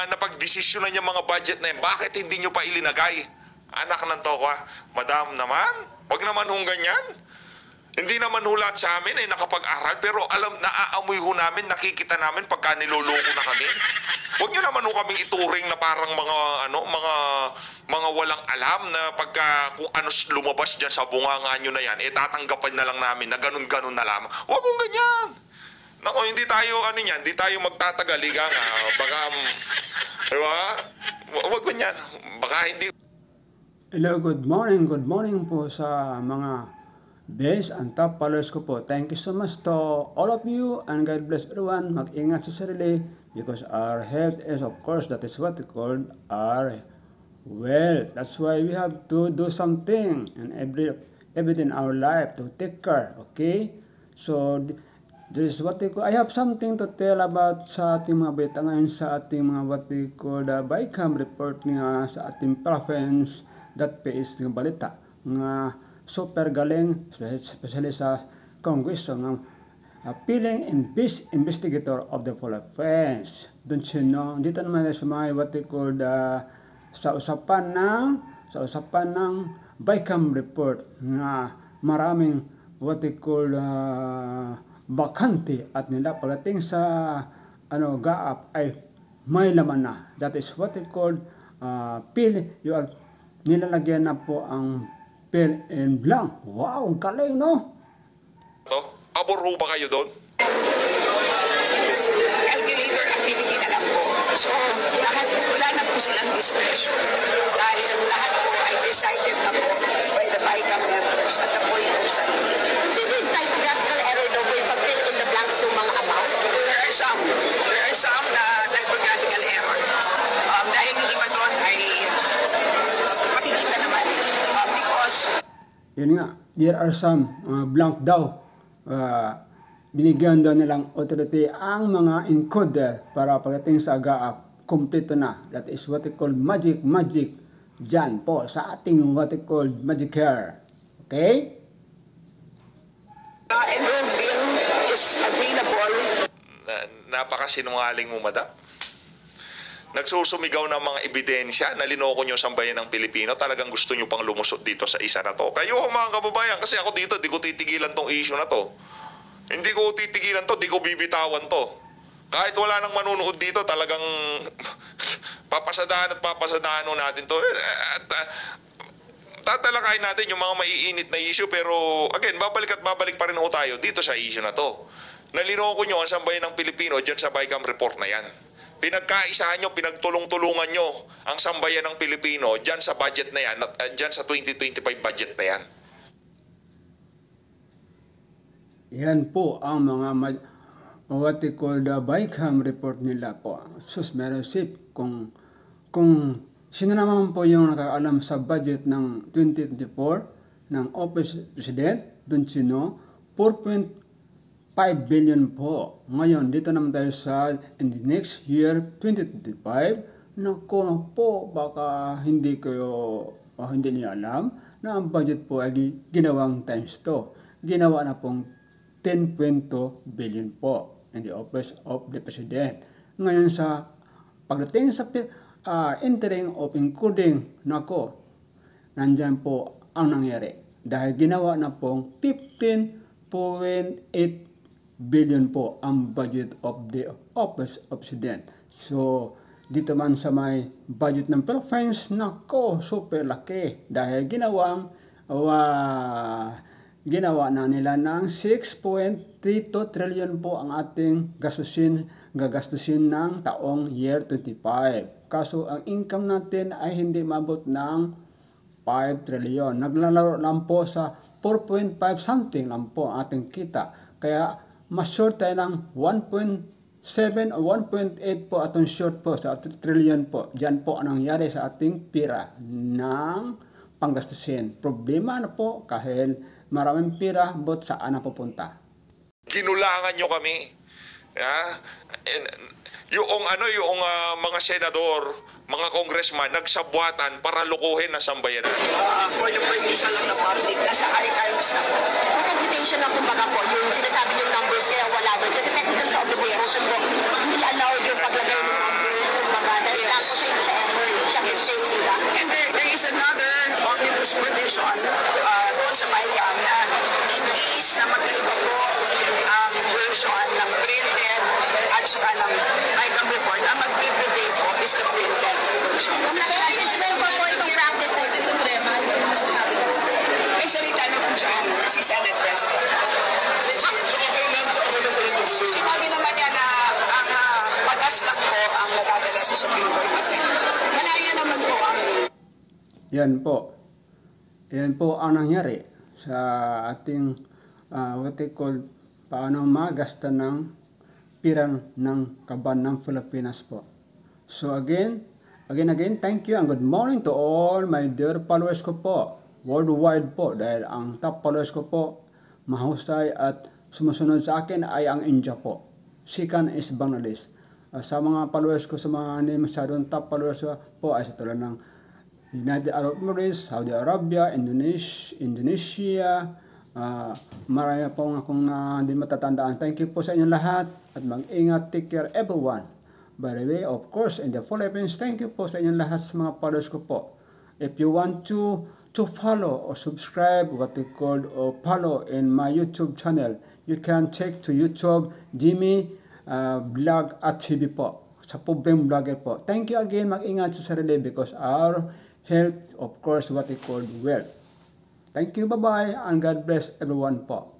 Napagdesisyonan niya mga budget na yan, bakit hindi nyo pa ilinagay? Anak ng toko, madam naman, wag naman hong ganyan. Hindi naman hulat sa amin ay nakapag-aral, pero naaamoy ho namin, nakikita namin pagka niloloko na kami. Huwag nyo naman ho kaming ituring na parang mga walang alam na pagka kung ano lumabas dyan sa bunganga nyo na yan, tatanggapan na lang namin na ganun-ganun na lamang. Huwag mong ganyan. Nako, hindi tayo, hindi tayo magtatagal, nga. Baka, diba? Huwag ganyan. Baka hindi. Hello, good morning po sa mga base and top followers ko po. Thank you so much to all of you and God bless everyone. Mag-ingat sa sarili because our health is, of course, that is what we call our wealth. That's why we have to do something in every in our life to take care, okay? So, this is what we call, I have something to tell about sa ating mga beta ngayon sa ating mga what we call the BICAM report nga sa ating province.ph ng balita nga super galing, especially sa Kongreso ng appealing and best investigator of the Philippines. Don't you know? Dito naman sa mga what we call the sa usapan ng BICAM report nga maraming what we call bakante at nila pagdating sa GAAP ay may laman na. That is what we call nilalagyan na po ang fill in blank. Wow, ang galing, no? Pabor ba kayo doon? Calculator activity na lang po. So, wala na po silang discretion. Dahil lahat po ay decided na po by the BICAM members at the point of sign. Considered typographical error daw po yung pag-fill in the blanks ng mga amount? There are some na typographical error. Dahil yung iba doon ay makikita naman. Because yun nga, there are some blank daw. Binigyan daw nilang authority ang mga encoder para pagdating sa GAAP, kompleto na. That is what we call magic dyan po sa ating what we call magic hair. Okay? enrolled bill is available. Napakasinungaling mo, madam. Nagsusumigaw ng mga ebidensya na linoko nyo sa bayan ng Pilipino. Talagang gusto nyo pang lumusot dito sa isa na to. Kayo mga kababayan, kasi ako dito, di ko titigilan tong issue na to. Hindi ko titigilan to, di ko bibitawan to. Kahit wala nang manunood dito, talagang papasadahan natin to. Tatalakayin natin yung mga maiinit na issue, pero again, babalik pa rin ho tayo dito sa issue na to. Nalinoko nyo ang sambayan ng Pilipino dyan sa BICAM report na yan. Pinagkaisahan nyo, pinagtulong-tulungan nyo ang sambayan ng Pilipino dyan sa budget na yan, dyan sa 2025 budget na yan. Yan po ang mga what we call the BICAM report nila po. Sus, meron sip kung sino naman po yung nakakaalam sa budget ng 2024 ng Office President, don't you know, 4.5 billion po. Ngayon, dito naman tayo sa in the next year, 2025, naku po, baka hindi niyo alam na ang budget po ay ginawang times 2. Ginawa na pong 10.2 billion po in the Office of the President. Ngayon sa pagdating sa entering of including, nako, nandyan po ang nangyari. Dahil ginawa na pong 15.8 billion po ang budget of the Office of President. So, dito man sa may budget ng Philippines, nako, super laki. Dahil ginawa na nila ng 6.32 trillion po ang ating gagastusin ng taong year 25. Kaso ang income natin ay hindi mabot ng 5 trillion. Naglalaro lang po sa 4.5 something lang po ang ating kita. Kaya mas short tayo ng 1.7 o 1.8 po atong short po sa trillion po. Diyan po ang nangyari sa ating pira ng panggastusin. Problema na po kahit maraming pira, but saan na pupunta? Ginulangan nyo kami. Yung mga senador, mga congressman, nagsabwatan para lukuhin na sambayan. For the permission of the public, nasa archives na po. For computation lang kumbaga po, yung sinasabi yung numbers kaya wala doon. Kasi technical sa omnibus motion po, hindi allowed yung paglagay ng numbers, kumbaga this provision doon sa BICAM na in case na magkaiba po ang version ng printed at saka ng BICAM report, ang mag-prevail po is the printed version. Kung nasa-assessment po itong practice na ito Suprema, ano po masasabi ko? May salita na po dyan si Senate President. Sinabi naman niya na ang batas lang po ang nadadala sa Supreme Court. At malaya naman po ang Yan po ang nangyari sa ating what they call paano magasta ng pirang ng kaban ng Pilipinas po. So again, thank you and good morning to all my dear followers ko po. Worldwide po dahil ang top followers ko po mahusay at sumusunod sa akin ay ang India po. Second is Bangladesh. Sa mga followers ko, sa mga hindi masyadong top followers ko po ay sa tulad ng United Arab Emirates, Saudi Arabia, Indonesia, marami po akong hindi matatandaan. Thank you po sa inyong lahat at mag-ingat, take care everyone. By the way, of course, in the Philippines, thank you po sa inyong lahat sa mga followers ko po. If you want to follow or subscribe what they call or follow in my YouTube channel, you can check to YouTube Jimmy Vlog at TV po. Sa Pobreng Vlogger po. Thank you again. Mag-ingat sa sarili because our health, of course, what they call wealth. Thank you. Bye-bye and God bless everyone po.